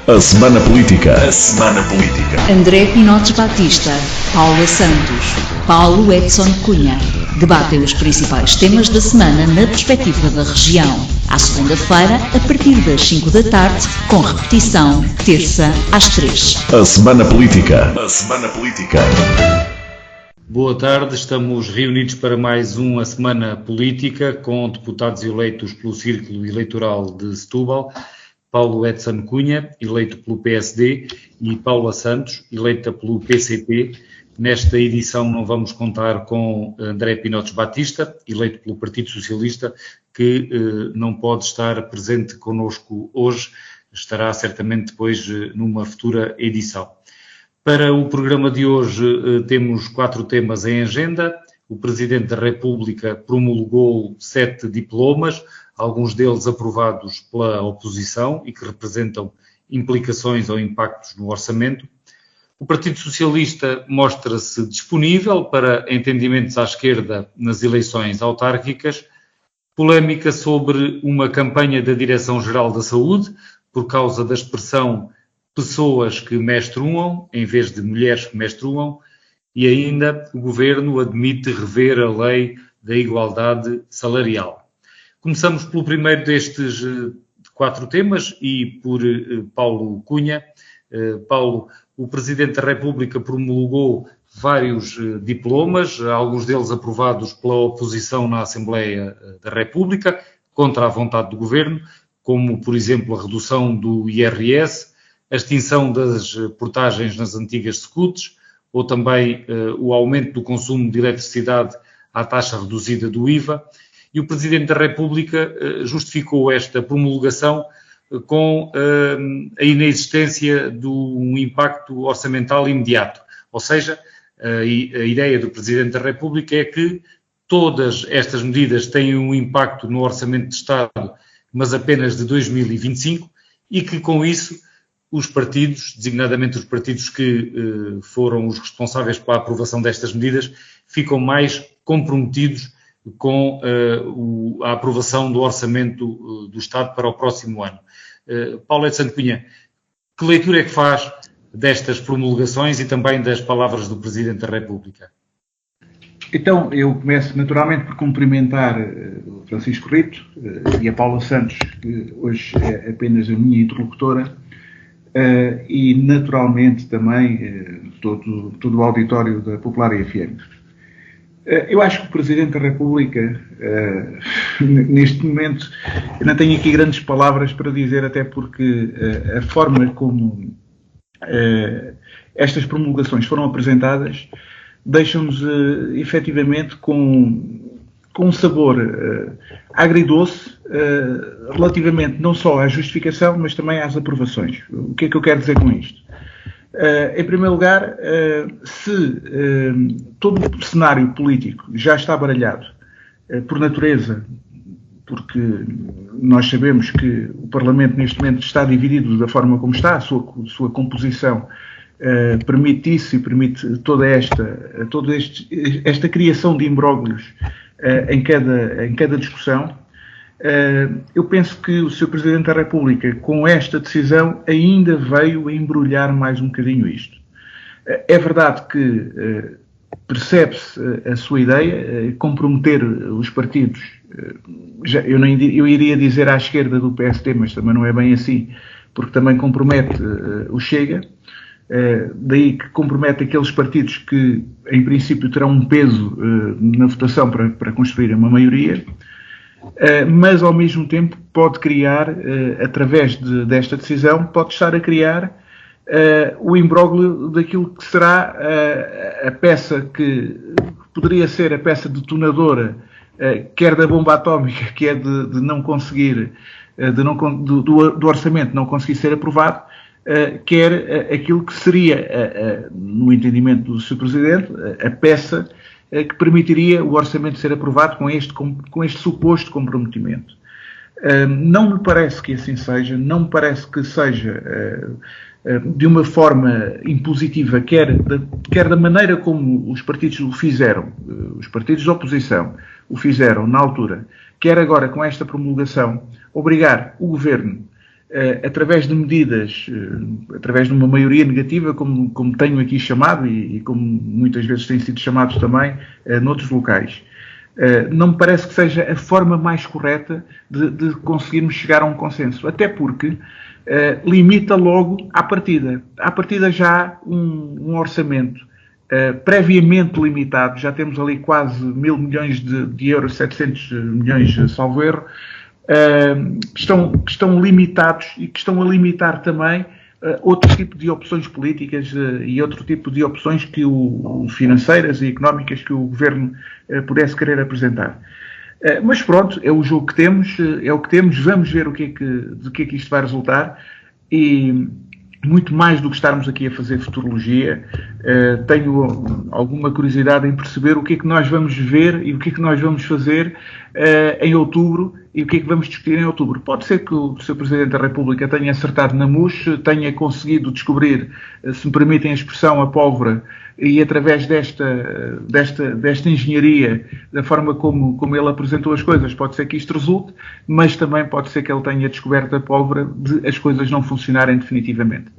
A Semana Política. A Semana Política. André Pinotes Batista, Paula Santos, Paulo Edson Cunha. Debatem os principais temas da semana na perspectiva da região. À segunda-feira, a partir das 5 da tarde, com repetição, terça às 3. A Semana Política. A Semana Política. Boa tarde, estamos reunidos para mais uma Semana Política com deputados eleitos pelo Círculo Eleitoral de Setúbal, Paulo Edson Cunha, eleito pelo PSD, e Paula Santos, eleita pelo PCP. Nesta edição não vamos contar com André Pinotes Batista, eleito pelo Partido Socialista, que não pode estar presente connosco hoje, estará certamente depois numa futura edição. Para o programa de hoje temos 4 temas em agenda. O Presidente da República promulgou 7 diplomas, alguns deles aprovados pela oposição e que representam implicações ou impactos no orçamento. O Partido Socialista mostra-se disponível para entendimentos à esquerda nas eleições autárquicas. Polémica sobre uma campanha da Direção-Geral da Saúde por causa da expressão pessoas que menstruam, em vez de mulheres que menstruam, e ainda o Governo admite rever a lei da igualdade salarial. Começamos pelo primeiro destes 4 temas e por Paulo Cunha. Paulo, o Presidente da República promulgou vários diplomas, alguns deles aprovados pela oposição na Assembleia da República, contra a vontade do Governo, como, por exemplo, a redução do IRS, a extinção das portagens nas antigas SCUTs, ou também o aumento do consumo de eletricidade à taxa reduzida do IVA. E o Presidente da República justificou esta promulgação com a inexistência de um impacto orçamental imediato. Ou seja, a ideia do Presidente da República é que todas estas medidas têm um impacto no Orçamento de Estado, mas apenas de 2025, e que com isso os partidos, designadamente os partidos que foram os responsáveis pela aprovação destas medidas, ficam mais comprometidos com a aprovação do Orçamento do Estado para o próximo ano. Paulo Edson Cunha, que leitura é que faz destas promulgações e também das palavras do Presidente da República? Então, eu começo naturalmente por cumprimentar o Francisco Rito e a Paula Santos, que hoje é apenas a minha interlocutora, e naturalmente também todo o auditório da Popular FM. Eu acho que o Presidente da República, neste momento, eu não tenho aqui grandes palavras para dizer, até porque a forma como estas promulgações foram apresentadas deixam-nos efetivamente com um sabor agridoce relativamente não só à justificação, mas também às aprovações. O que é que eu quero dizer com isto? Em primeiro lugar, se todo o cenário político já está baralhado por natureza, porque nós sabemos que o Parlamento neste momento está dividido da forma como está, a sua composição permite isso e permite toda esta criação de imbróglios em cada discussão. Eu penso que o Sr. Presidente da República, com esta decisão, ainda veio a embrulhar mais um bocadinho isto. É verdade que percebe-se a sua ideia, comprometer os partidos, eu iria dizer à esquerda do PSD, mas também não é bem assim, porque também compromete o Chega, daí que compromete aqueles partidos que, em princípio, terão um peso na votação para construir uma maioria, mas ao mesmo tempo pode criar, através desta decisão, pode estar a criar o imbróglio daquilo que será a peça que poderia ser a peça detonadora, quer da bomba atómica, que é de não conseguir, do orçamento não conseguir ser aprovado, quer aquilo que seria, no entendimento do Sr. Presidente, a peça que permitiria o orçamento ser aprovado com este suposto comprometimento. Não me parece que assim seja, não me parece que seja de uma forma impositiva, quer da maneira como os partidos o fizeram, os partidos de oposição o fizeram na altura, quer agora com esta promulgação, obrigar o Governo através de medidas, através de uma maioria negativa, como tenho aqui chamado e como muitas vezes têm sido chamados também noutros locais. Não me parece que seja a forma mais correta de conseguirmos chegar a um consenso, até porque limita logo à partida. À partida já há um orçamento previamente limitado, já temos ali quase 1.000 milhões de euros, 700 milhões, salvo erro, que estão limitados e que estão a limitar também outro tipo de opções políticas e outro tipo de opções financeiras e económicas que o Governo pudesse querer apresentar. Mas pronto, é o jogo que temos, vamos ver do que é que isto vai resultar e muito mais do que estarmos aqui a fazer futurologia, tenho alguma curiosidade em perceber o que é que nós vamos ver e o que é que nós vamos fazer em outubro e o que é que vamos discutir em outubro. Pode ser que o Sr. Presidente da República tenha acertado na mousse, tenha conseguido descobrir, se me permitem a expressão, a pólvora, e através desta engenharia, da forma como ele apresentou as coisas, pode ser que isto resulte, mas também pode ser que ele tenha descoberto a pólvora de as coisas não funcionarem definitivamente.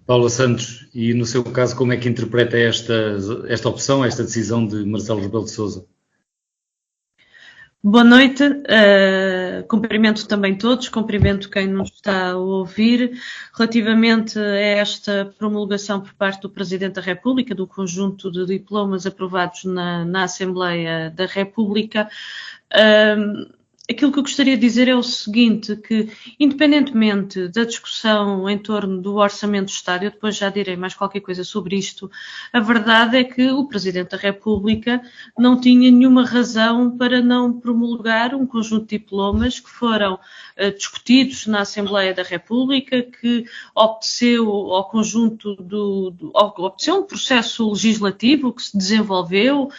Paula Santos, e no seu caso, como é que interpreta esta opção, esta decisão de Marcelo Rebelo de Sousa? Boa noite, cumprimento também todos, cumprimento quem nos está a ouvir. Relativamente a esta promulgação por parte do Presidente da República, do conjunto de diplomas aprovados na Assembleia da República, aquilo que eu gostaria de dizer é o seguinte, que independentemente da discussão em torno do Orçamento do Estado, eu depois já direi mais qualquer coisa sobre isto, a verdade é que o Presidente da República não tinha nenhuma razão para não promulgar um conjunto de diplomas que foram discutidos na Assembleia da República, que obteceu ao conjunto obteceu um processo legislativo que se desenvolveu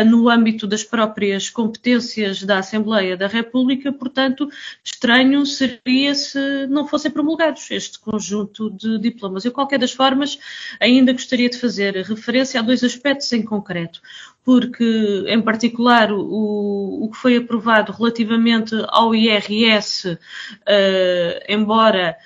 no âmbito das próprias competências da Assembleia da República, portanto, estranho seria se não fossem promulgados este conjunto de diplomas. Eu, de qualquer das formas, ainda gostaria de fazer referência a dois aspectos em concreto, porque, em particular, o que foi aprovado relativamente ao IRS, embora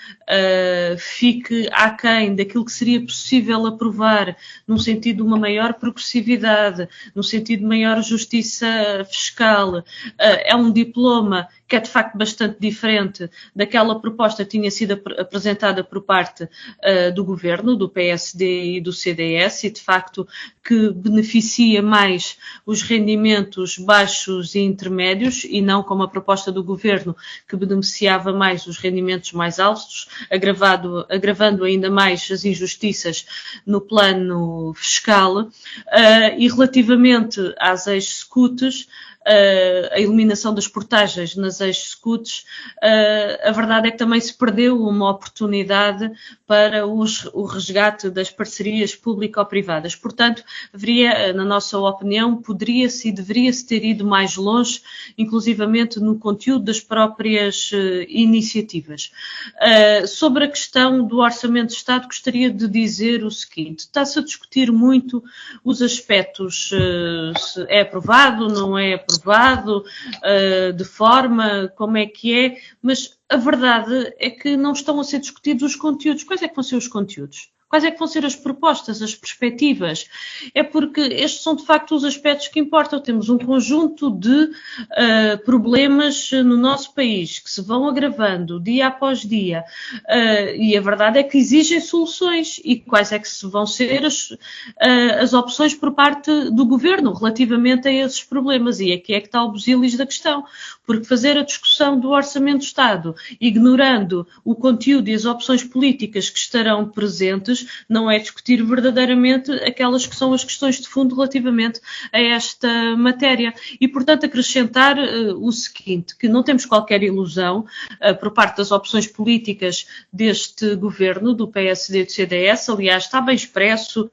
fique aquém daquilo que seria possível aprovar num sentido de uma maior progressividade, no sentido de maior justiça fiscal, é um diploma que é de facto bastante diferente daquela proposta que tinha sido apresentada por parte do Governo, do PSD e do CDS, e de facto que beneficia mais os rendimentos baixos e intermédios, e não como a proposta do Governo, que beneficiava mais os rendimentos mais altos, agravando ainda mais as injustiças no plano fiscal. E relativamente às ex-scutes, a eliminação das portagens nas ex-scutes, a verdade é que também se perdeu uma oportunidade para o resgate das parcerias público-privadas. Portanto, na nossa opinião, poderia-se e deveria-se ter ido mais longe, inclusivamente no conteúdo das próprias iniciativas. Sobre a questão do Orçamento de Estado, gostaria de dizer o seguinte: está-se a discutir muito os aspectos, se é aprovado, não é aprovado, de forma, como é que é, mas a verdade é que não estão a ser discutidos os conteúdos. Quais é que vão ser os conteúdos? Quais é que vão ser as propostas, as perspectivas? É porque estes são de facto os aspectos que importam. Temos um conjunto de problemas no nosso país que se vão agravando dia após dia, e a verdade é que exigem soluções. E quais é que vão ser as opções por parte do Governo relativamente a esses problemas? E aqui é que está o busilis da questão, porque fazer a discussão do Orçamento do Estado ignorando o conteúdo e as opções políticas que estarão presentes não é discutir verdadeiramente aquelas que são as questões de fundo relativamente a esta matéria. E, portanto, acrescentar o seguinte, que não temos qualquer ilusão por parte das opções políticas deste Governo, do PSD e do CDS, aliás, está bem expresso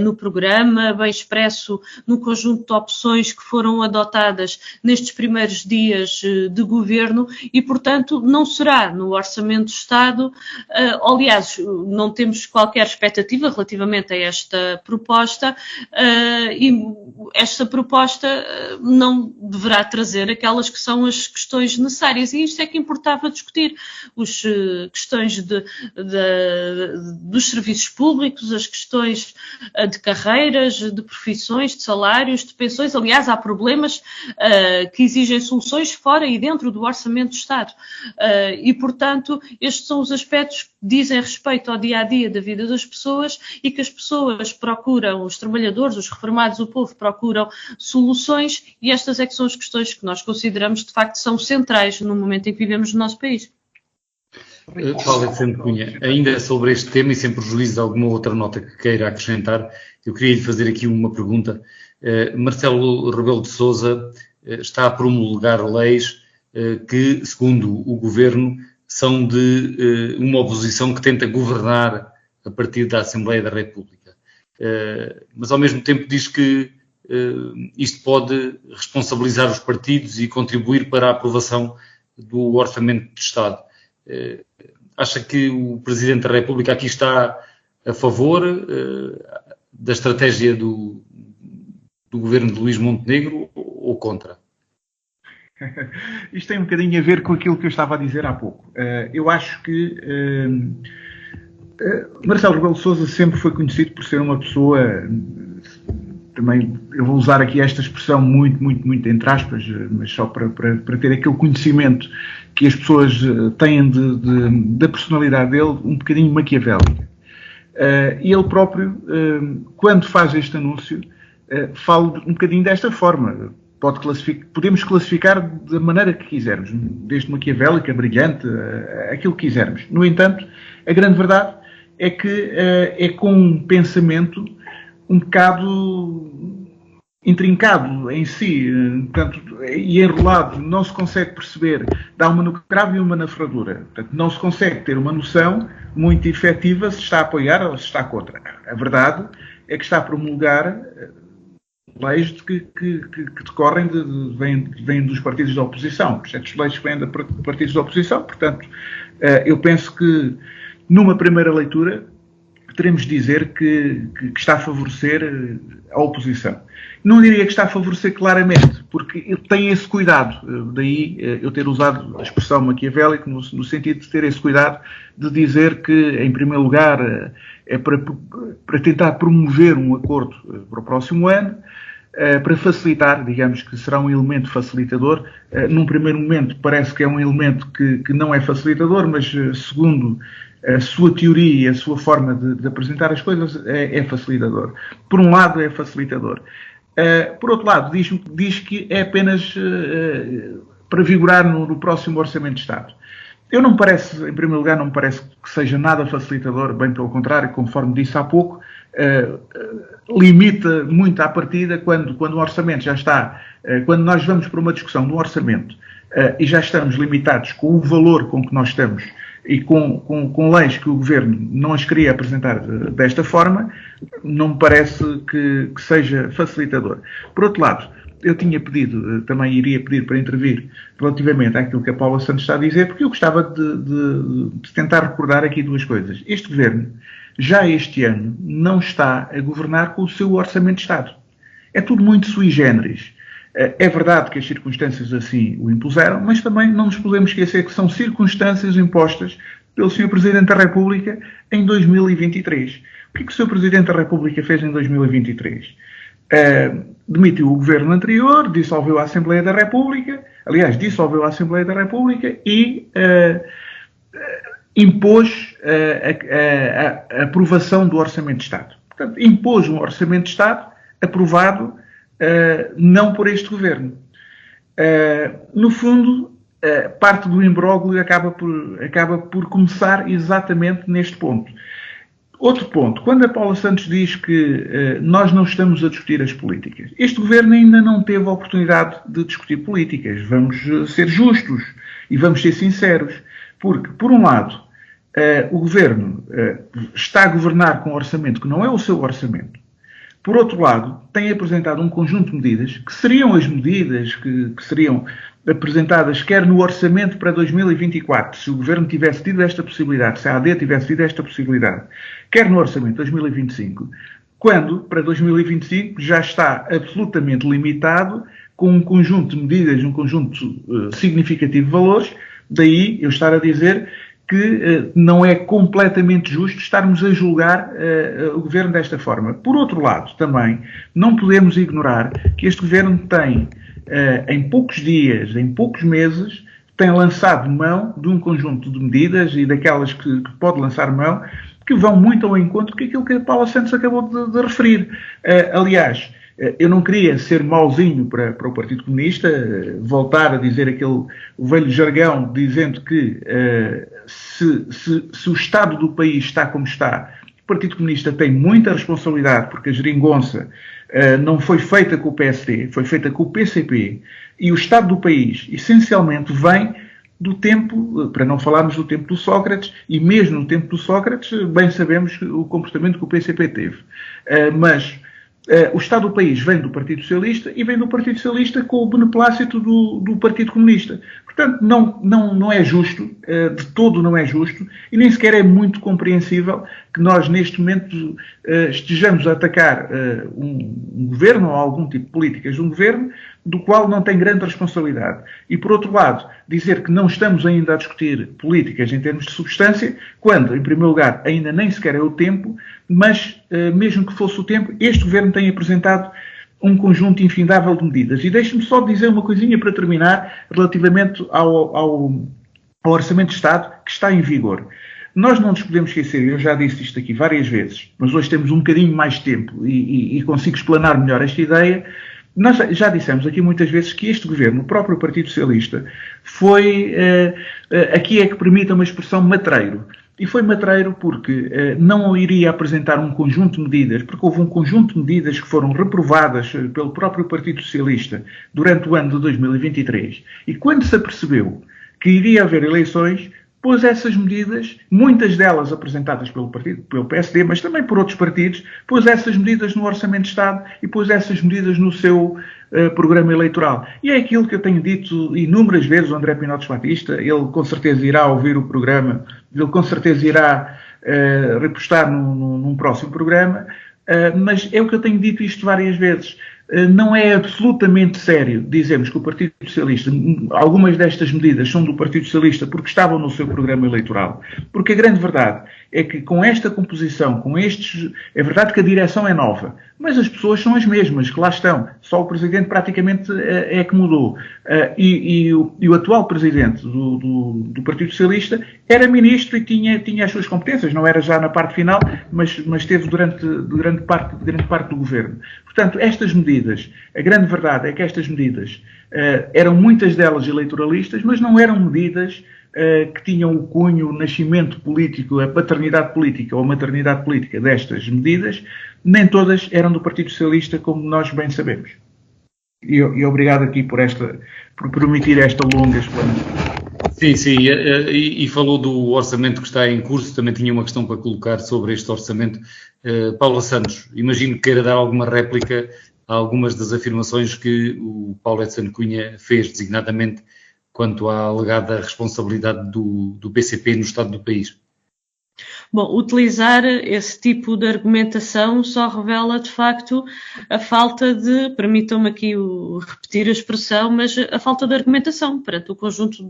no programa, bem expresso no conjunto de opções que foram adotadas nestes primeiros dias de Governo e, portanto, não será no Orçamento do Estado, aliás, não temos qualquer expectativa relativamente a esta proposta, e esta proposta não deverá trazer aquelas que são as questões necessárias, e isto é que importava discutir, as questões dos serviços públicos, as questões de carreiras, de profissões, de salários, de pensões. Aliás, há problemas que exigem soluções fora e dentro do Orçamento de Estado. E, portanto, estes são os aspectos que dizem respeito ao dia-a-dia da vida das pessoas e que as pessoas procuram, os trabalhadores, os reformados, o povo procuram soluções, e estas é que são as questões que nós consideramos, de facto, são centrais no momento em que vivemos no nosso país. Paulo Etzano Cunha, ainda sobre este tema e sem prejuízo de alguma outra nota que queira acrescentar, eu queria lhe fazer aqui uma pergunta. Marcelo Rebelo de Sousa está a promulgar leis que, segundo o Governo, são de uma oposição que tenta governar a partir da Assembleia da República. Mas, ao mesmo tempo, diz que isto pode responsabilizar os partidos e contribuir para a aprovação do Orçamento de Estado. Acha que o Presidente da República aqui está a favor da estratégia do governo de Luís Montenegro ou contra? Isto tem um bocadinho a ver com aquilo que eu estava a dizer há pouco. Eu acho que Marcelo Rebelo de Sousa sempre foi conhecido por ser uma pessoa, também eu vou usar aqui esta expressão muito entre aspas, mas só para ter aquele conhecimento que as pessoas têm da personalidade dele, um bocadinho maquiavélica. E ele próprio, quando faz este anúncio, fala um bocadinho desta forma. Podemos classificar da maneira que quisermos, desde maquiavélica, brilhante, aquilo que quisermos. No entanto, a grande verdade é que é com um pensamento um bocado intrincado em si, portanto, e enrolado, não se consegue perceber, dá uma no cravo e uma na ferradura. Portanto, não se consegue ter uma noção muito efetiva se está a apoiar ou se está contra. A verdade é que está a promulgar leis que decorrem vêm dos partidos da oposição, projetos de leis que vêm de partidos da oposição. Portanto, eu penso que numa primeira leitura teremos de dizer que está a favorecer a oposição. Não diria que está a favorecer claramente, porque ele tem esse cuidado, daí eu ter usado a expressão maquiavélica no sentido de ter esse cuidado de dizer que, em primeiro lugar, é para tentar promover um acordo para o próximo ano, para facilitar, digamos que será um elemento facilitador. Num primeiro momento parece que é um elemento que não é facilitador, mas segundo a sua teoria e a sua forma de apresentar as coisas é facilitador. Por um lado é facilitador. Por outro lado, diz que é apenas para vigorar no próximo Orçamento de Estado. Eu não me parece, em primeiro lugar, não me parece que seja nada facilitador, bem pelo contrário, conforme disse há pouco, limita muito à partida quando o orçamento já está, quando nós vamos para uma discussão do orçamento e já estamos limitados com o valor com que nós estamos e com leis que o Governo não as queria apresentar desta forma, não me parece que seja facilitador. Por outro lado, eu tinha pedido, também iria pedir para intervir relativamente àquilo que a Paula Santos está a dizer, porque eu gostava de tentar recordar aqui duas coisas. Este Governo, já este ano, não está a governar com o seu Orçamento de Estado. É tudo muito sui generis. É verdade que as circunstâncias assim o impuseram, mas também não nos podemos esquecer que são circunstâncias impostas pelo Sr. Presidente da República em 2023. O que o Sr. Presidente da República fez em 2023? Demitiu o governo anterior, dissolveu a Assembleia da República, dissolveu a Assembleia da República e impôs a aprovação do Orçamento de Estado. Portanto, impôs um Orçamento de Estado aprovado não por este governo. No fundo, parte do imbróglio acaba por começar exatamente neste ponto. Outro ponto, quando a Paula Santos diz que nós não estamos a discutir as políticas, este governo ainda não teve a oportunidade de discutir políticas. Vamos ser justos e vamos ser sinceros, porque, por um lado, o governo está a governar com um orçamento que não é o seu orçamento. Por outro lado, tem apresentado um conjunto de medidas que seriam as medidas que seriam apresentadas quer no orçamento para 2024, se o Governo tivesse tido esta possibilidade, se a AD tivesse tido esta possibilidade, quer no orçamento de 2025, quando para 2025 já está absolutamente limitado com um conjunto de medidas, um conjunto significativo de valores. Daí eu estar a dizer que não é completamente justo estarmos a julgar o Governo desta forma. Por outro lado, também, não podemos ignorar que este Governo tem, em poucos dias, em poucos meses, tem lançado mão de um conjunto de medidas e daquelas que pode lançar mão, que vão muito ao encontro daquilo que a Paula Santos acabou de referir. Aliás, eu não queria ser mauzinho para o Partido Comunista, voltar a dizer o velho jargão, dizendo que se o Estado do país está como está, o Partido Comunista tem muita responsabilidade, porque a geringonça não foi feita com o PSD, foi feita com o PCP, e o Estado do país, essencialmente, vem do tempo, para não falarmos do tempo do Sócrates, e mesmo no tempo do Sócrates, bem sabemos o comportamento que o PCP teve. Mas o Estado do país vem do Partido Socialista e vem do Partido Socialista com o beneplácito do Partido Comunista. Portanto, não é justo, de todo não é justo, e nem sequer é muito compreensível que nós, neste momento, estejamos a atacar um governo ou algum tipo de políticas de um governo do qual não tem grande responsabilidade. E, por outro lado, dizer que não estamos ainda a discutir políticas em termos de substância, quando, em primeiro lugar, ainda nem sequer é o tempo, mas, mesmo que fosse o tempo, este governo tem apresentado um conjunto infindável de medidas. E deixe-me só dizer uma coisinha para terminar, relativamente ao Orçamento de Estado que está em vigor. Nós não nos podemos esquecer, eu já disse isto aqui várias vezes, mas hoje temos um bocadinho mais de tempo e consigo explanar melhor esta ideia. Nós já dissemos aqui muitas vezes que este governo, o próprio Partido Socialista, foi, aqui é que permita uma expressão, matreiro. E foi matreiro porque não iria apresentar um conjunto de medidas, porque houve um conjunto de medidas que foram reprovadas pelo próprio Partido Socialista durante o ano de 2023. E quando se apercebeu que iria haver eleições, pôs essas medidas, muitas delas apresentadas pelo PSD, mas também por outros partidos, pôs essas medidas no Orçamento de Estado e pôs essas medidas no seu programa eleitoral. E é aquilo que eu tenho dito inúmeras vezes ao André Pinotes Batista, ele com certeza irá ouvir o programa, ele com certeza irá repostar num próximo programa, mas é o que eu tenho dito isto várias vezes. Não é absolutamente sério dizermos que o Partido Socialista, algumas destas medidas são do Partido Socialista porque estavam no seu programa eleitoral. Porque a grande verdade é que com esta composição, com estes... É verdade que a direção é nova, mas as pessoas são as mesmas, que lá estão. Só o Presidente praticamente é que mudou. E o atual Presidente do Partido Socialista era Ministro e tinha as suas competências. Não era já na parte final, mas esteve durante grande parte do Governo. Portanto, estas medidas, a grande verdade é que estas medidas eram muitas delas eleitoralistas, mas não eram medidas que tinham o cunho, o nascimento político, a paternidade política ou a maternidade política destas medidas, nem todas eram do Partido Socialista, como nós bem sabemos. E obrigado aqui por permitir esta longa explanação. Sim, e falou do orçamento que está em curso, também tinha uma questão para colocar sobre este orçamento. Paula Santos, imagino que queira dar alguma réplica a algumas das afirmações que o Paulo Edson Cunha fez, designadamente quanto à alegada responsabilidade do PCP no estado do país. Bom, utilizar esse tipo de argumentação só revela, de facto, a falta de, permitam-me aqui repetir a expressão, mas a falta de argumentação perante o conjunto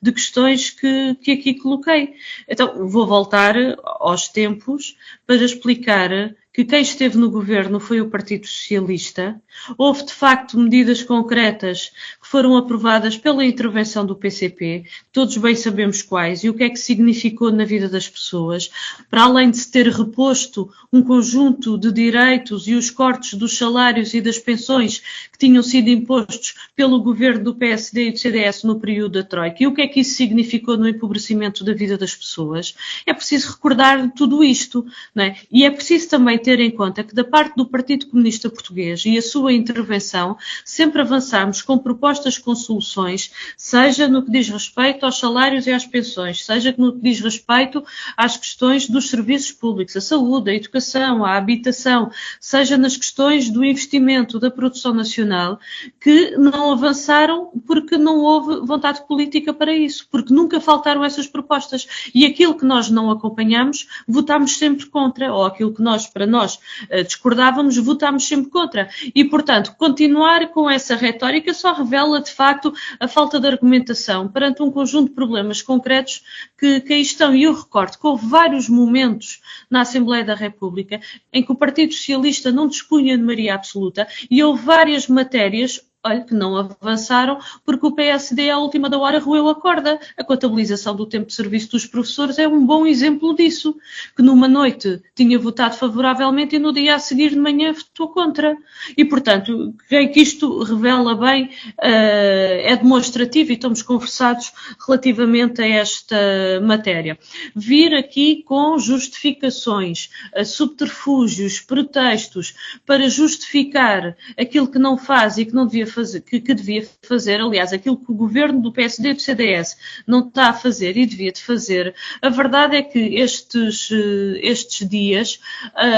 de questões que aqui coloquei. Então, vou voltar aos tempos para explicar que quem esteve no governo foi o Partido Socialista. Houve, de facto, medidas concretas que foram aprovadas pela intervenção do PCP, todos bem sabemos quais, e o que é que significou na vida das pessoas, para além de se ter reposto um conjunto de direitos e os cortes dos salários e das pensões que tinham sido impostos pelo governo do PSD e do CDS no período da Troika. E o que é que isso significou no empobrecimento da vida das pessoas? É preciso recordar tudo isto, não é? E é preciso também ter em conta que da parte do Partido Comunista Português e a sua intervenção, sempre avançámos com propostas, com soluções, seja no que diz respeito aos salários e às pensões, seja no que diz respeito às questões dos serviços públicos, a saúde, a educação, a habitação, seja nas questões do investimento, da produção nacional, que não avançaram porque não houve vontade política para isso, porque nunca faltaram essas propostas. E aquilo que nós não acompanhamos, votámos sempre contra, ou aquilo que para nós, discordávamos, votámos sempre contra. E, portanto, continuar com essa retórica só revela, de facto, a falta de argumentação perante um conjunto de problemas concretos que aí estão. E eu recordo que houve vários momentos na Assembleia da República em que o Partido Socialista não dispunha de maioria absoluta e houve várias matérias que não avançaram porque o PSD à última da hora roeu a corda. A contabilização do tempo de serviço dos professores é um bom exemplo disso, que numa noite tinha votado favoravelmente e no dia a seguir de manhã votou contra. E, portanto, creio que isto revela bem, é demonstrativo e estamos conversados relativamente a esta matéria. Vir aqui com justificações, subterfúgios, pretextos para justificar aquilo que não faz e que não devia fazer, que devia fazer, aliás, aquilo que o governo do PSD e do CDS não está a fazer e devia de fazer. A verdade é que estes dias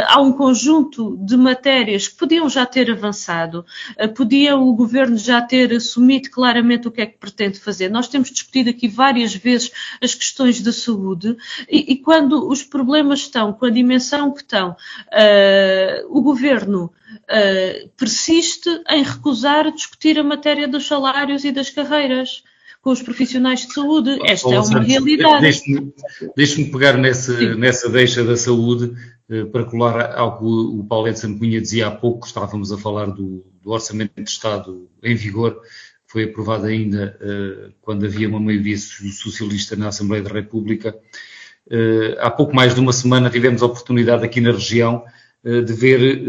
há um conjunto de matérias que podiam já ter avançado, podia o governo já ter assumido claramente o que é que pretende fazer. Nós temos discutido aqui várias vezes as questões da saúde e quando os problemas estão com a dimensão que estão, o governo persiste em recusar discutir a matéria dos salários e das carreiras com os profissionais de saúde. Esta é uma realidade. Deixe-me pegar nessa deixa da saúde para colar ao que o Paulo Edson Cunha dizia há pouco, que estávamos a falar do Orçamento de Estado em vigor, que foi aprovado ainda quando havia uma maioria socialista na Assembleia da República. Há pouco mais de uma semana tivemos a oportunidade aqui na região de ver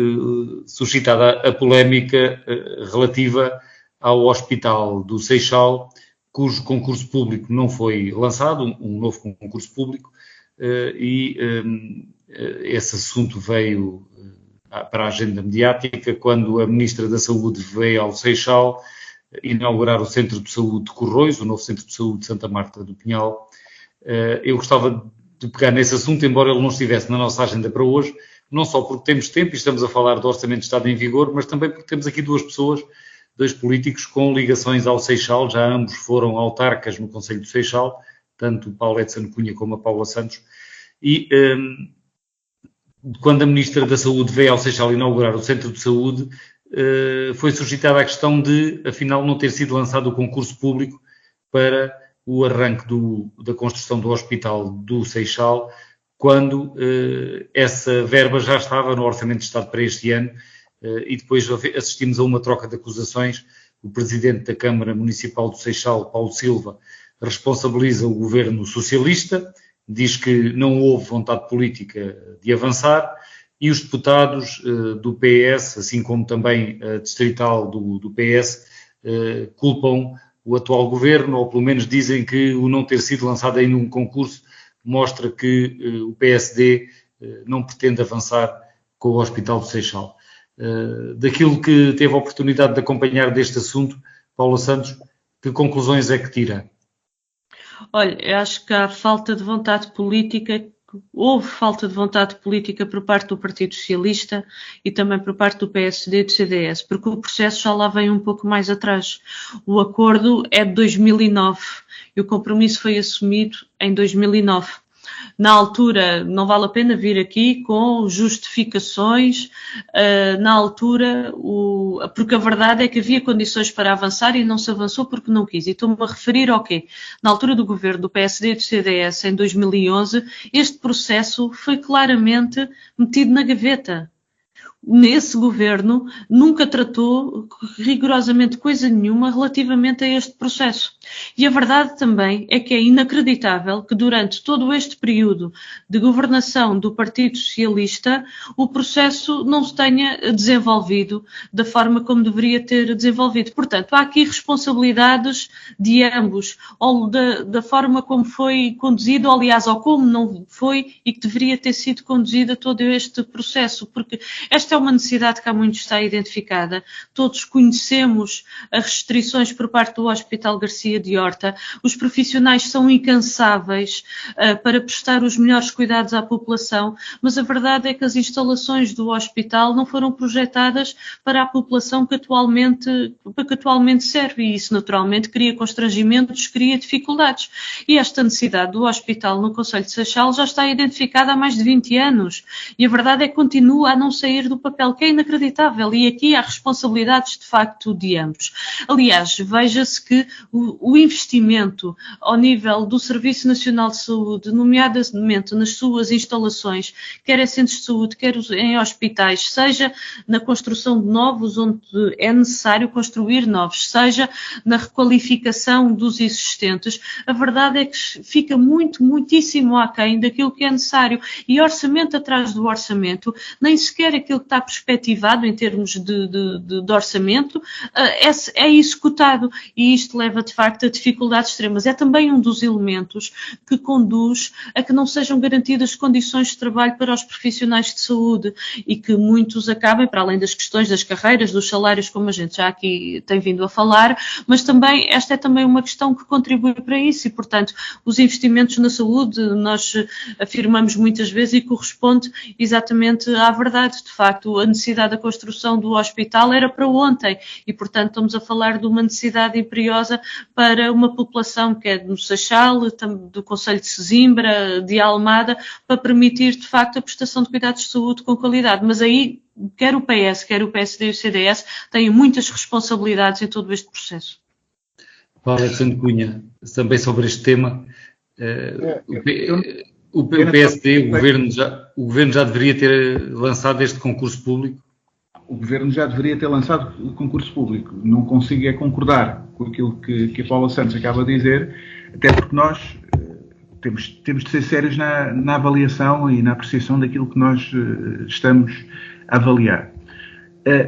suscitada a polémica relativa ao Hospital do Seixal, cujo concurso público não foi lançado, um novo concurso público, e esse assunto veio para a agenda mediática quando a Ministra da Saúde veio ao Seixal inaugurar o Centro de Saúde de Corroios, o novo Centro de Saúde de Santa Marta do Pinhal. Eu gostava de pegar nesse assunto, embora ele não estivesse na nossa agenda para hoje, não só porque temos tempo e estamos a falar do Orçamento de Estado em vigor, mas também porque temos aqui dois políticos com ligações ao Seixal, já ambos foram autarcas no Conselho do Seixal, tanto o Paulo Edson Cunha como a Paula Santos, e quando a Ministra da Saúde veio ao Seixal inaugurar o Centro de Saúde, foi suscitada a questão de, afinal, não ter sido lançado o concurso público para o arranque da construção do Hospital do Seixal, quando essa verba já estava no Orçamento de Estado para este ano, e depois assistimos a uma troca de acusações. O Presidente da Câmara Municipal do Seixal, Paulo Silva, responsabiliza o Governo Socialista, diz que não houve vontade política de avançar, e os deputados do PS, assim como também a distrital do PS, culpam o atual Governo, ou pelo menos dizem que o não ter sido lançado ainda um concurso mostra que o PSD não pretende avançar com o Hospital do Seixal. Daquilo que teve a oportunidade de acompanhar deste assunto, Paula Santos, que conclusões é que tira? Olha, eu acho que há falta de vontade política, houve falta de vontade política por parte do Partido Socialista e também por parte do PSD e do CDS, porque o processo já lá vem um pouco mais atrás. O acordo é de 2009 e o compromisso foi assumido em 2009. Na altura, não vale a pena vir aqui com justificações, na altura, porque a verdade é que havia condições para avançar e não se avançou porque não quis. E estou-me a referir ao quê? Na altura do governo do PSD e do CDS, em 2011, este processo foi claramente metido na gaveta. nesse governo, nunca tratou rigorosamente coisa nenhuma relativamente a este processo. E a verdade também é que é inacreditável que durante todo este período de governação do Partido Socialista o processo não se tenha desenvolvido da forma como deveria ter desenvolvido. Portanto, há aqui responsabilidades de ambos, ou da forma como foi conduzido, aliás, ou como não foi e que deveria ter sido conduzida todo este processo, porque esta é uma necessidade que há muito está identificada. Todos conhecemos as restrições por parte do Hospital Garcia de Horta. Os profissionais são incansáveis para prestar os melhores cuidados à população, mas a verdade é que as instalações do hospital não foram projetadas para a população que atualmente serve, e isso naturalmente cria constrangimentos, cria dificuldades. E esta necessidade do hospital no Concelho de Seixal já está identificada há mais de 20 anos, e a verdade é que continua a não sair do papel, que é inacreditável, e aqui há responsabilidades de facto de ambos. Aliás, veja-se que o investimento ao nível do Serviço Nacional de Saúde, nomeadamente nas suas instalações, quer em centros de saúde, quer em hospitais, seja na construção de novos, onde é necessário construir novos, seja na requalificação dos existentes, a verdade é que fica muitíssimo aquém daquilo que é necessário. E orçamento atrás do orçamento, nem sequer aquilo que está perspectivado em termos de orçamento é executado, e isto leva de facto a dificuldades extremas. É também um dos elementos que conduz a que não sejam garantidas condições de trabalho para os profissionais de saúde e que muitos acabem, para além das questões das carreiras, dos salários, como a gente já aqui tem vindo a falar, mas também esta é também uma questão que contribui para isso, e portanto os investimentos na saúde nós afirmamos muitas vezes e corresponde exatamente à verdade. De facto, a necessidade da construção do hospital era para ontem e portanto estamos a falar de uma necessidade imperiosa para uma população que é do Seixal, do Concelho de Sesimbra, de Almada, para permitir de facto a prestação de cuidados de saúde com qualidade. Mas aí quer o PS, quer o PSD e o CDS têm muitas responsabilidades em todo este processo. Paulo Edson Cunha, também sobre este tema, o PSD, o Governo já deveria ter lançado este concurso público? O Governo já deveria ter lançado o concurso público. Não consigo concordar com aquilo que a Paula Santos acaba de dizer, até porque nós temos de ser sérios na avaliação e na apreciação daquilo que nós estamos a avaliar.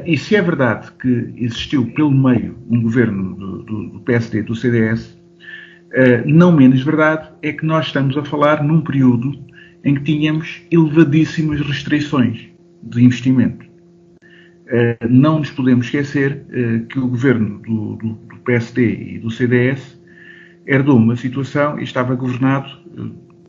E se é verdade que existiu pelo meio um governo do PSD e do CDS, não menos verdade é que nós estamos a falar num período em que tínhamos elevadíssimas restrições de investimento. Não nos podemos esquecer que o governo do PSD e do CDS herdou uma situação e estava governado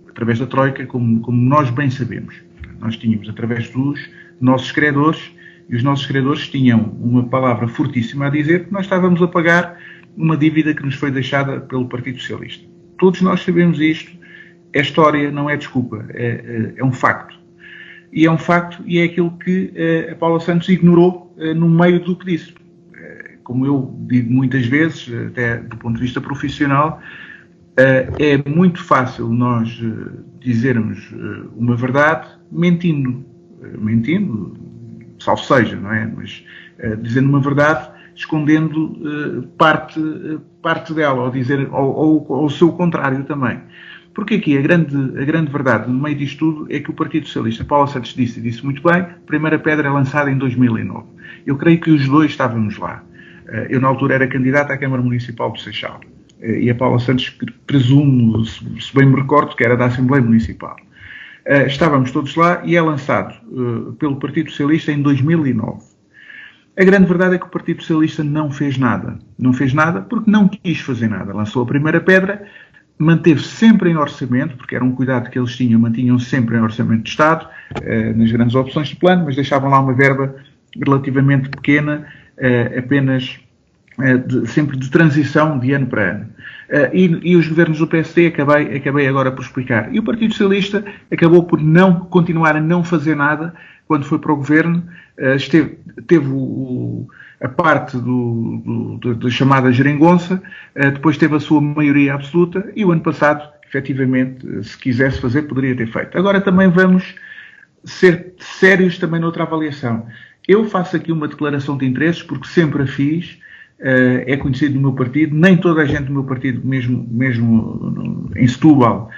através da Troika, como nós bem sabemos. Nós tínhamos através dos nossos credores, e os nossos credores tinham uma palavra fortíssima a dizer que nós estávamos a pagar uma dívida que nos foi deixada pelo Partido Socialista. Todos nós sabemos isto, é história, não é desculpa, é um facto. E é um facto e é aquilo que a Paula Santos ignorou no meio do que disse. Como eu digo muitas vezes, até do ponto de vista profissional, é muito fácil nós dizermos uma verdade mentindo, salvo seja, não é? Mas dizendo uma verdade, escondendo parte dela, ou o seu contrário também. Porque aqui a grande verdade no meio disto tudo é que o Partido Socialista, Paula Santos disse muito bem, a primeira pedra é lançada em 2009. Eu creio que os dois estávamos lá. Eu na altura era candidato à Câmara Municipal do Seixal. E a Paula Santos, presumo, se bem me recordo, que era da Assembleia Municipal. Estávamos todos lá e é lançado pelo Partido Socialista em 2009. A grande verdade é que o Partido Socialista não fez nada. Não fez nada porque não quis fazer nada. Lançou a primeira pedra, manteve sempre em orçamento, porque era um cuidado que eles tinham, mantinham sempre em orçamento de Estado, nas grandes opções de plano, mas deixavam lá uma verba relativamente pequena, apenas sempre de transição de ano para ano. E os governos do PSD, acabei agora por explicar. E o Partido Socialista acabou por não continuar a não fazer nada quando foi para o governo. Teve a parte da chamada geringonça, depois teve a sua maioria absoluta e o ano passado, efetivamente, se quisesse fazer, poderia ter feito. Agora também vamos ser sérios também noutra avaliação. Eu faço aqui uma declaração de interesses porque sempre a fiz, é conhecido do meu partido, nem toda a gente do meu partido, mesmo em Setúbal,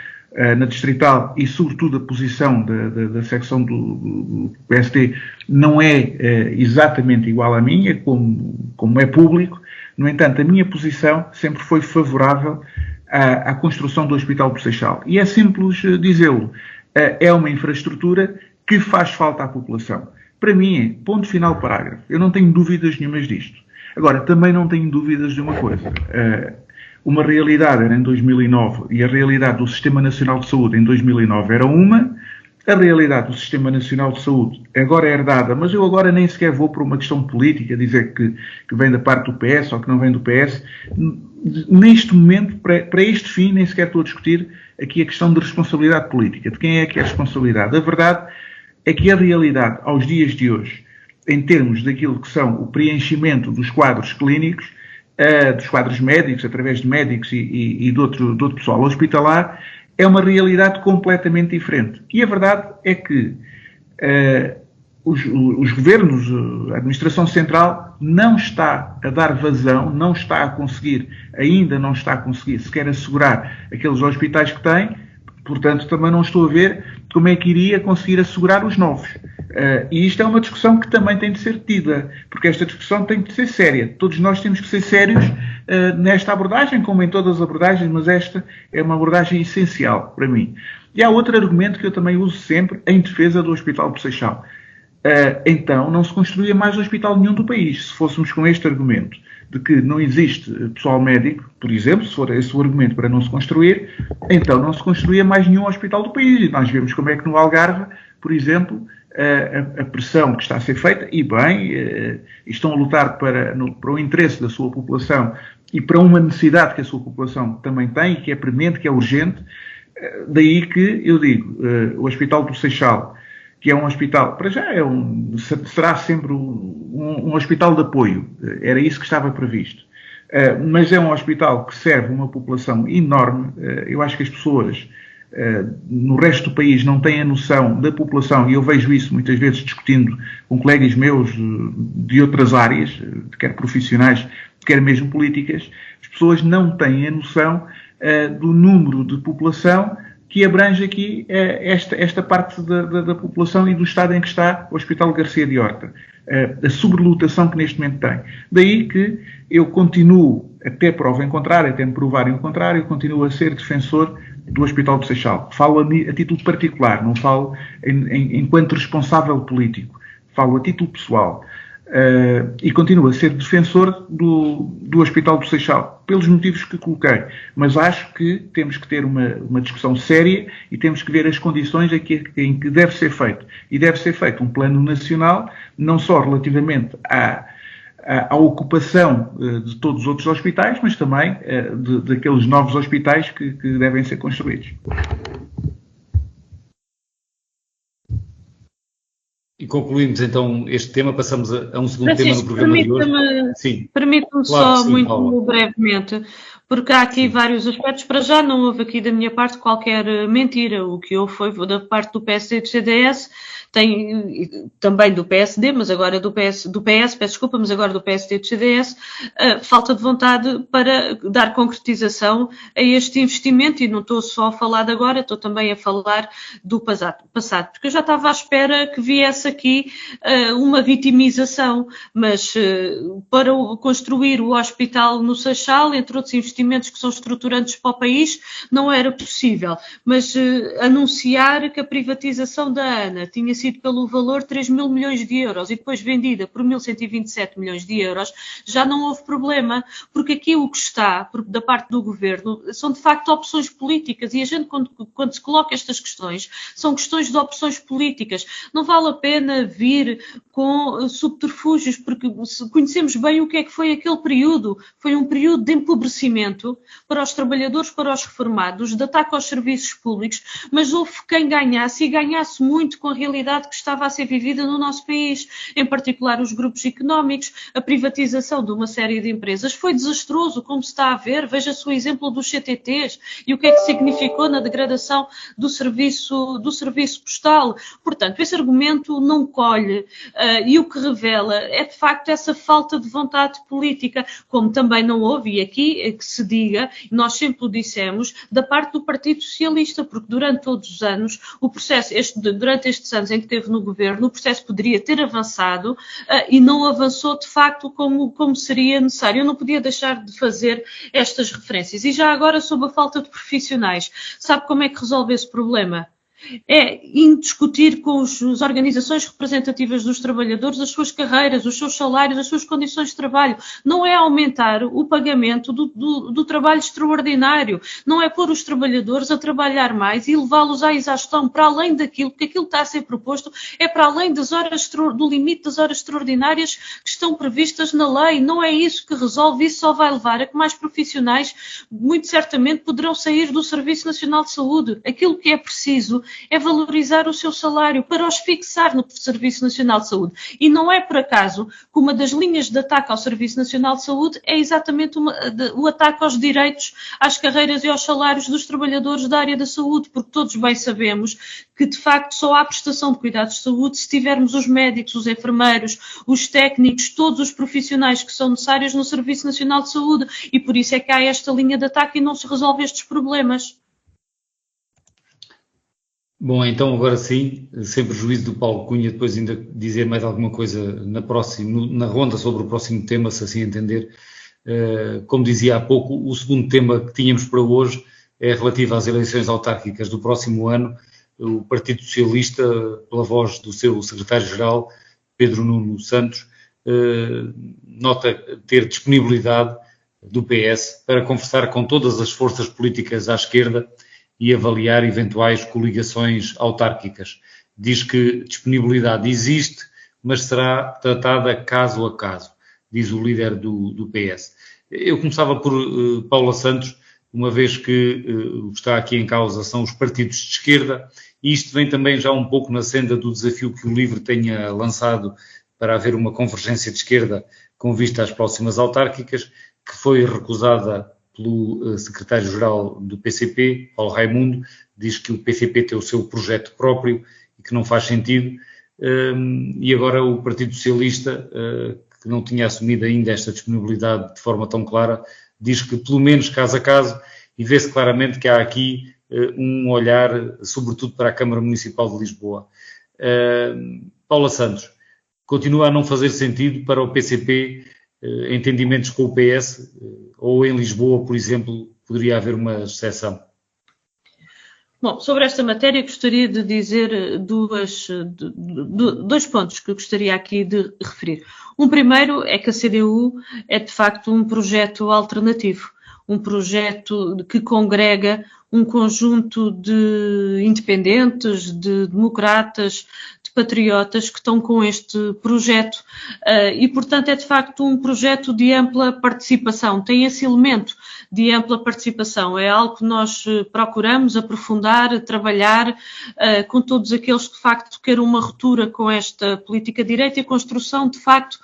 na Distrital, e sobretudo a posição da secção do PSD não é exatamente igual à minha, como é público. No entanto, a minha posição sempre foi favorável à construção do Hospital do Seixal. E é simples dizê-lo. É uma infraestrutura que faz falta à população. Para mim, ponto final, parágrafo. Eu não tenho dúvidas nenhumas disto. Agora, também não tenho dúvidas de uma coisa. Uma realidade era em 2009 e a realidade do Sistema Nacional de Saúde em 2009 era uma. A realidade do Sistema Nacional de Saúde agora é herdada, mas eu agora nem sequer vou por uma questão política, dizer que vem da parte do PS ou que não vem do PS. Neste momento, para este fim, nem sequer estou a discutir aqui a questão de responsabilidade política. De quem é que é a responsabilidade? A verdade é que a realidade, aos dias de hoje, em termos daquilo que são o preenchimento dos quadros clínicos, dos quadros médicos, através de médicos e de outro pessoal hospitalar, é uma realidade completamente diferente. E a verdade é que os governos, a administração central, não está a dar vazão, ainda não está a conseguir sequer assegurar aqueles hospitais que tem. Portanto, também não estou a ver como é que iria conseguir assegurar os novos. E isto é uma discussão que também tem de ser tida, porque esta discussão tem de ser séria. Todos nós temos que ser sérios nesta abordagem, como em todas as abordagens, mas esta é uma abordagem essencial para mim. E há outro argumento que eu também uso sempre em defesa do Hospital do Seixal. Então, não se construía mais hospital nenhum do país, se fôssemos com este argumento de que não existe pessoal médico, por exemplo, se for esse o argumento para não se construir, então não se construía mais nenhum hospital do país. E nós vemos como é que no Algarve, por exemplo, a pressão que está a ser feita, e bem, estão a lutar para o interesse da sua população e para uma necessidade que a sua população também tem, e que é premente, que é urgente. Daí que eu digo, o Hospital do Seixal, que é um hospital, para já será sempre um hospital de apoio, era isso que estava previsto. Mas é um hospital que serve uma população enorme. Eu acho que as pessoas no resto do país não têm a noção da população, e eu vejo isso muitas vezes discutindo com colegas meus de outras áreas, quer profissionais, quer mesmo políticas. As pessoas não têm a noção do número de população que abrange aqui esta parte da população e do estado em que está o Hospital Garcia de Horta. A sobrelotação que neste momento tem. Daí que eu continuo, até prova em contrário, até me provarem o contrário, eu continuo a ser defensor do Hospital do Seixal. Falo a título particular, não falo enquanto responsável político. Falo a título pessoal. E continuo a ser defensor do Hospital do Seixal, pelos motivos que coloquei. Mas acho que temos que ter uma discussão séria e temos que ver as condições em que deve ser feito. E deve ser feito um plano nacional, não só relativamente à ocupação de todos os outros hospitais, mas também daqueles novos hospitais que devem ser construídos. E concluímos então este tema, passamos a um segundo tema no programa de hoje. Sim. Permite-me Claro, só sim, muito Paula. brevemente, porque há aqui vários aspectos. Para já não houve aqui da minha parte qualquer mentira. O que houve foi da parte do PSD e do CDS, também do PSD, mas agora do PS, peço desculpa, mas agora do PSD e do CDS, falta de vontade para dar concretização a este investimento, e não estou só a falar de agora, estou também a falar do passado, porque eu já estava à espera que viesse aqui uma vitimização, mas para construir o hospital no Seixal, entre outros investimentos que são estruturantes para o país, não era possível. Mas anunciar que a privatização da ANA tinha sido pelo valor de 3 mil milhões de euros e depois vendida por 1.127 milhões de euros, já não houve problema, porque aqui o que está da parte do governo são de facto opções políticas, e a gente quando se coloca estas questões, são questões de opções políticas. Não vale a pena vir com subterfúgios, porque conhecemos bem o que é que foi aquele período. Foi um período de empobrecimento para os trabalhadores, para os reformados, de ataque aos serviços públicos, mas houve quem ganhasse, e ganhasse muito com a realidade que estava a ser vivida no nosso país, em particular os grupos económicos. A privatização de uma série de empresas foi desastroso, como se está a ver. Veja-se o exemplo dos CTTs e o que é que significou na degradação do serviço postal. Portanto, esse argumento não colhe e o que revela é de facto essa falta de vontade política, como também não houve, e aqui é que se diga, nós sempre o dissemos, da parte do Partido Socialista, porque durante todos os anos, o processo, durante estes anos em que esteve no governo, o processo poderia ter avançado e não avançou de facto como seria necessário. Eu não podia deixar de fazer estas referências. E já agora sobre a falta de profissionais, sabe como é que resolve esse problema? É discutir com as organizações representativas dos trabalhadores as suas carreiras, os seus salários, as suas condições de trabalho. Não é aumentar o pagamento do trabalho extraordinário. Não é pôr os trabalhadores a trabalhar mais e levá-los à exaustão para além daquilo, porque aquilo que está a ser proposto é para além do limite das horas extraordinárias que estão previstas na lei. Não é isso que resolve. Isso só vai levar a que mais profissionais, muito certamente, poderão sair do Serviço Nacional de Saúde. Aquilo que é preciso é valorizar o seu salário para os fixar no Serviço Nacional de Saúde. E não é por acaso que uma das linhas de ataque ao Serviço Nacional de Saúde é exatamente o ataque aos direitos, às carreiras e aos salários dos trabalhadores da área da saúde, porque todos bem sabemos que, de facto, só há prestação de cuidados de saúde se tivermos os médicos, os enfermeiros, os técnicos, todos os profissionais que são necessários no Serviço Nacional de Saúde. E por isso é que há esta linha de ataque e não se resolve estes problemas. Bom, então agora sim, sem prejuízo do Paulo Cunha, depois ainda dizer mais alguma coisa na ronda sobre o próximo tema, se assim entender. Como dizia há pouco, o segundo tema que tínhamos para hoje é relativo às eleições autárquicas do próximo ano. O Partido Socialista, pela voz do seu secretário-geral, Pedro Nuno Santos, nota ter disponibilidade do PS para conversar com todas as forças políticas à esquerda e avaliar eventuais coligações autárquicas. Diz que disponibilidade existe, mas será tratada caso a caso, diz o líder do PS. Eu começava por Paula Santos, uma vez que o que está aqui em causa são os partidos de esquerda, e isto vem também já um pouco na senda do desafio que o LIVRE tenha lançado para haver uma convergência de esquerda com vista às próximas autárquicas, que foi recusada pelo secretário-geral do PCP, Paulo Raimundo. Diz que o PCP tem o seu projeto próprio e que não faz sentido, e agora o Partido Socialista, que não tinha assumido ainda esta disponibilidade de forma tão clara, diz que pelo menos caso a caso, e vê-se claramente que há aqui um olhar sobretudo para a Câmara Municipal de Lisboa. Paula Santos, continua a não fazer sentido para o PCP entendimentos com o PS, ou em Lisboa, por exemplo, poderia haver uma exceção? Bom, sobre esta matéria gostaria de dizer dois pontos que eu gostaria aqui de referir. Um primeiro é que a CDU é de facto um projeto alternativo, um projeto que congrega um conjunto de independentes, de democratas, de patriotas que estão com este projeto e, portanto, é de facto um projeto de ampla participação. Tem esse elemento de ampla participação. É algo que nós procuramos aprofundar, trabalhar com todos aqueles que, de facto, queiram uma ruptura com esta política de direita e a construção, de facto,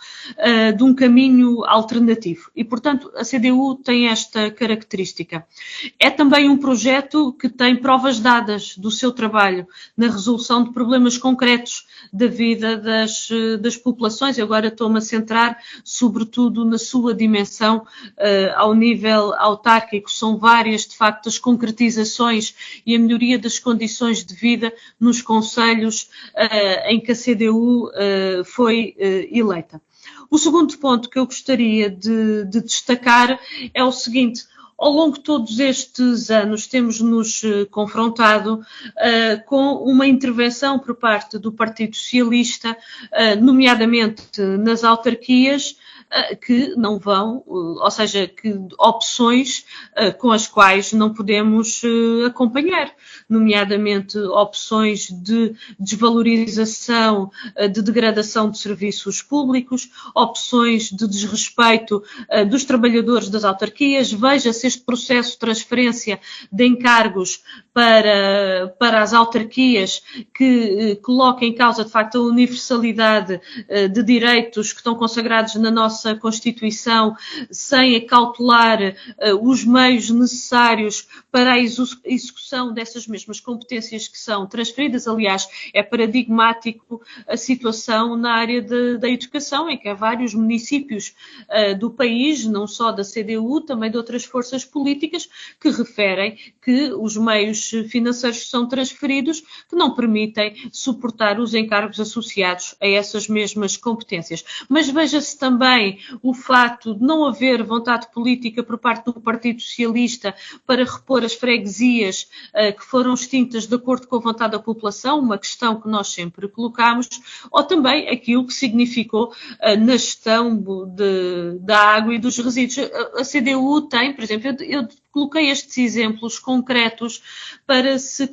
de um caminho alternativo. E, portanto, a CDU tem esta característica. É também um projeto que tem provas dadas do seu trabalho na resolução de problemas concretos da vida das populações. Eu agora estou-me a centrar sobretudo na sua dimensão ao nível autárquico. São várias, de facto, as concretizações e a melhoria das condições de vida nos concelhos em que a CDU foi eleita. O segundo ponto que eu gostaria de destacar é o seguinte: ao longo de todos estes anos temos-nos confrontado com uma intervenção por parte do Partido Socialista, nomeadamente nas autarquias, que não vão, ou seja, que opções com as quais não podemos acompanhar, nomeadamente opções de desvalorização, de degradação de serviços públicos, opções de desrespeito dos trabalhadores das autarquias. Veja-se este processo de transferência de encargos para as autarquias que coloca em causa, de facto, a universalidade de direitos que estão consagrados na nossa Constituição, sem acautelar os meios necessários para a execução dessas mesmas competências que são transferidas. Aliás, é paradigmático a situação na área da educação, em que há vários municípios do país, não só da CDU, também de outras forças políticas, que referem que os meios financeiros que são transferidos que não permitem suportar os encargos associados a essas mesmas competências. Mas veja-se também o facto de não haver vontade política por parte do Partido Socialista para repor as freguesias que foram extintas de acordo com a vontade da população, uma questão que nós sempre colocámos, ou também aquilo que significou na gestão da água e dos resíduos. A CDU tem, por exemplo, eu coloquei estes exemplos concretos para se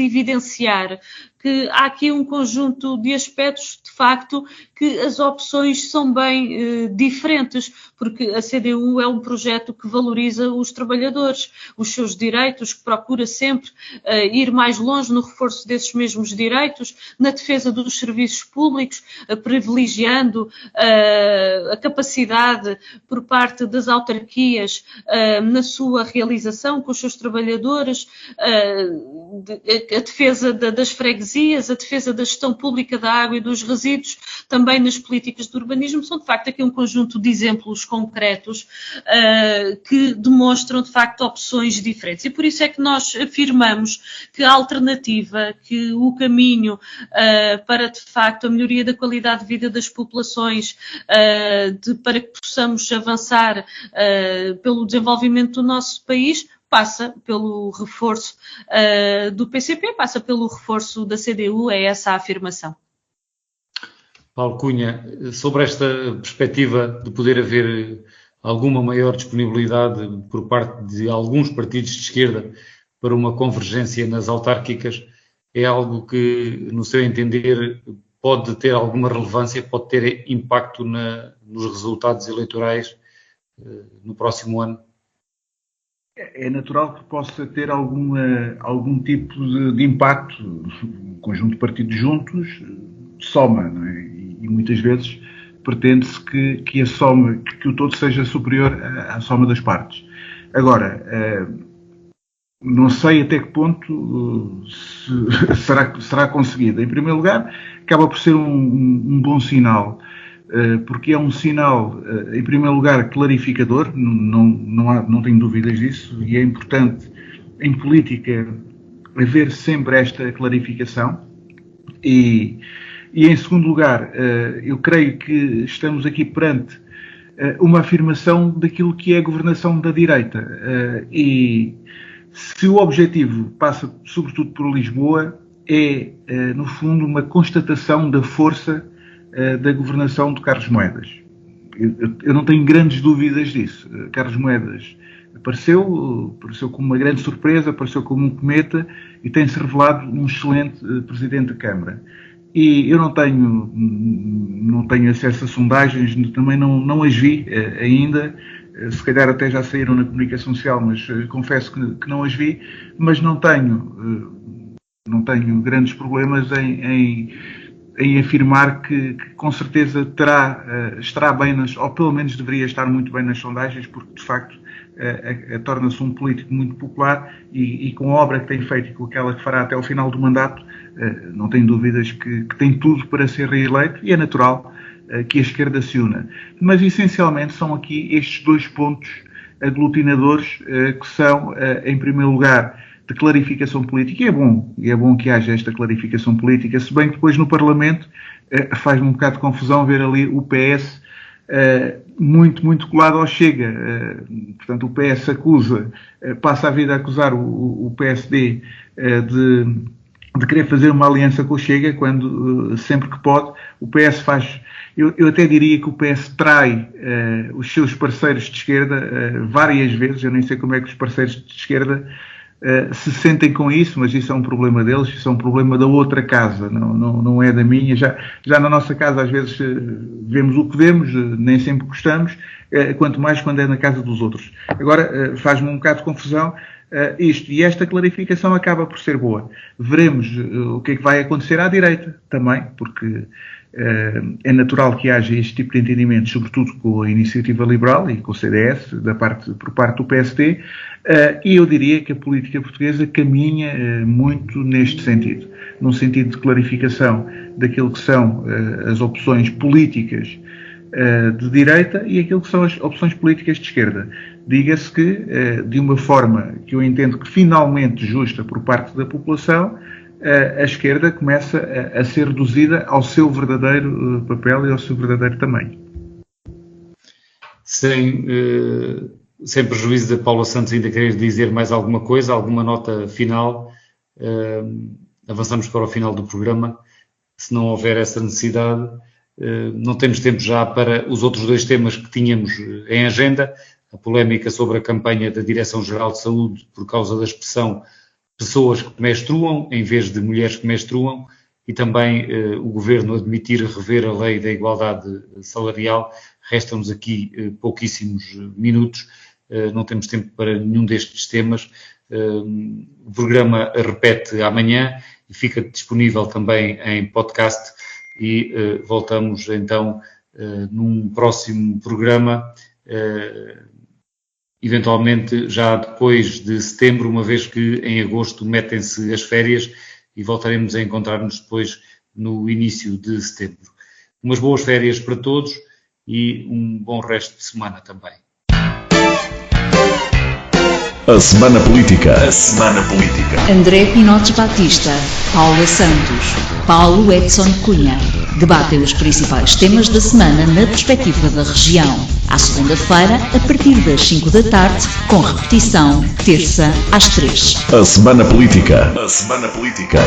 evidenciar que há aqui um conjunto de aspectos, de facto, que as opções são bem diferentes, porque a CDU é um projeto que valoriza os trabalhadores, os seus direitos, que procura sempre ir mais longe no reforço desses mesmos direitos, na defesa dos serviços públicos, privilegiando a capacidade por parte das autarquias na sua realização com os seus trabalhadores, a defesa das freguesias, a defesa da gestão pública da água e dos resíduos, também nas políticas de urbanismo. São, de facto, aqui um conjunto de exemplos concretos que demonstram, de facto, opções diferentes. E por isso é que nós afirmamos que a alternativa, que o caminho para, de facto, a melhoria da qualidade de vida das populações, para que possamos avançar pelo desenvolvimento do nosso país, passa pelo reforço do PCP, passa pelo reforço da CDU, é essa a afirmação. Paulo Cunha, sobre esta perspectiva de poder haver alguma maior disponibilidade por parte de alguns partidos de esquerda para uma convergência nas autárquicas, é algo que, no seu entender, pode ter alguma relevância, pode ter impacto nos resultados eleitorais no próximo ano? É natural que possa ter algum tipo de impacto. Um conjunto de partidos juntos soma, não é? E muitas vezes pretende-se que a soma, que o todo seja superior à soma das partes. Agora, não sei até que ponto será conseguido. Em primeiro lugar, acaba por ser um bom sinal, porque é um sinal, em primeiro lugar, clarificador, não tenho dúvidas disso, e é importante em política haver sempre esta clarificação. E em segundo lugar, eu creio que estamos aqui perante uma afirmação daquilo que é a governação da direita. E se o objetivo passa sobretudo por Lisboa, é, no fundo, uma constatação da força da governação de Carlos Moedas. Eu não tenho grandes dúvidas disso. Carlos Moedas apareceu como uma grande surpresa, apareceu como um cometa e tem-se revelado um excelente Presidente da Câmara. E eu não tenho acesso a sondagens, também não as vi ainda, se calhar até já saíram na comunicação social, mas confesso que não as vi, mas não tenho grandes problemas em afirmar que com certeza estará bem, ou pelo menos deveria estar muito bem nas sondagens, porque de facto torna-se um político muito popular e com a obra que tem feito e com aquela que fará até ao final do mandato, não tenho dúvidas que tem tudo para ser reeleito, e é natural que a esquerda se una. Mas essencialmente são aqui estes dois pontos aglutinadores que são, em primeiro lugar, de clarificação política, e é bom que haja esta clarificação política, se bem que depois no Parlamento faz-me um bocado de confusão ver ali o PS muito colado ao Chega. Portanto, o PS passa a vida a acusar o PSD de querer fazer uma aliança com o Chega, quando sempre que pode o PS faz. Eu até diria que o PS trai os seus parceiros de esquerda várias vezes. Eu nem sei como é que os parceiros de esquerda se sentem com isso, mas isso é um problema deles, isso é um problema da outra casa, não é da minha. Já na nossa casa às vezes vemos o que vemos, nem sempre gostamos, quanto mais quando é na casa dos outros. Agora faz-me um bocado de confusão isto. E esta clarificação acaba por ser boa. Veremos o que é que vai acontecer à direita também, porque é natural que haja este tipo de entendimentos, sobretudo com a Iniciativa Liberal e com o CDS, por parte do PSD, e eu diria que a política portuguesa caminha muito neste sentido, num sentido de clarificação daquilo que são as opções políticas de direita e aquilo que são as opções políticas de esquerda. Diga-se que, de uma forma que eu entendo que finalmente justa por parte da população, a esquerda começa a ser reduzida ao seu verdadeiro papel e ao seu verdadeiro tamanho. Sem prejuízo de Paula Santos ainda querer dizer mais alguma coisa, alguma nota final, avançamos para o final do programa. Se não houver essa necessidade, não temos tempo já para os outros dois temas que tínhamos em agenda, a polémica sobre a campanha da Direção-Geral de Saúde por causa da expressão pessoas que menstruam em vez de mulheres que menstruam, e também o Governo admitir rever a lei da igualdade salarial. Restam-nos aqui pouquíssimos minutos, não temos tempo para nenhum destes temas. O programa repete amanhã e fica disponível também em podcast, e voltamos então num próximo programa, eventualmente já depois de setembro, uma vez que em agosto metem-se as férias e voltaremos a encontrar-nos depois no início de setembro. Umas boas férias para todos e um bom resto de semana também. A Semana Política. A Semana Política. André Pinotes Batista, Paula Santos, Paulo Edson Cunha. Debatem os principais temas da semana na perspectiva da região. À segunda-feira, a partir das 5 da tarde, com repetição, terça às 3. A Semana Política. A Semana Política.